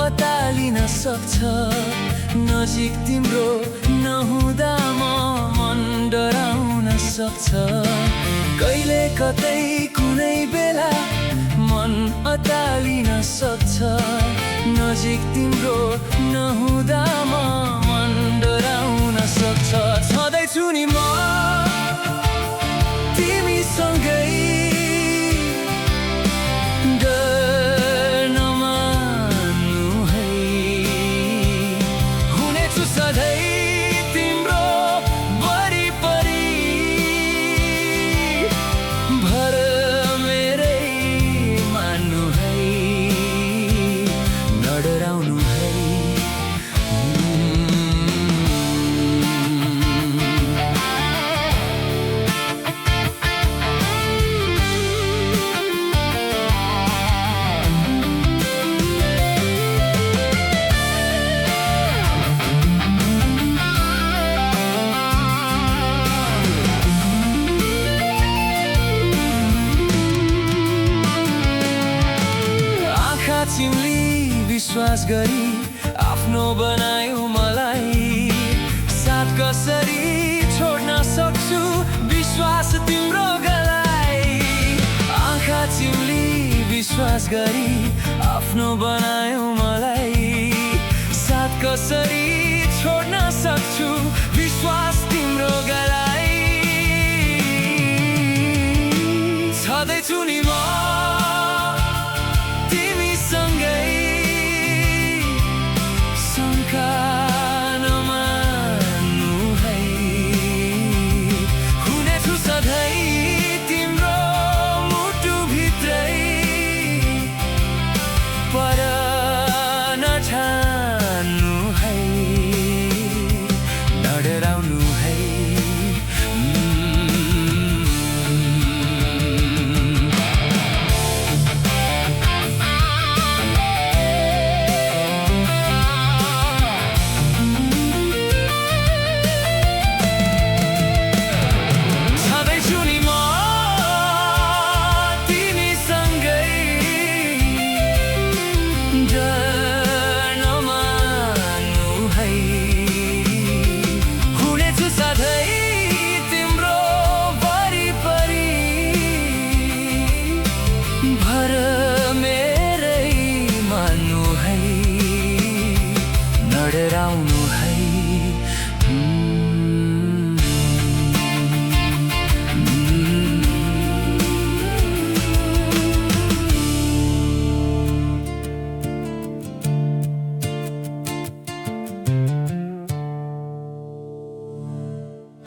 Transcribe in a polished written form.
अतालिन सक्छ नजिक तिम्रो नहुँदा मन डराउन सक्छ कहिले कतै कुनै बेला मन अतालिन सक्छ नजिक तिम्रो नहुँदा मन डराउन सक्छ छँदैछु नि म तिमीसँगै तिमीले विश्वास गरी आफ्नो बनायो मलाई साथ कसरी छोड्न सक्छु विश्वास तिम्रो गलाई आँखा तिमीले विश्वास गरी आफ्नो बनायो मलाई साथ कसरी छोड्न सक्छु विश्वास तिम्रो गलाई छँदैछु नि म डराउनु है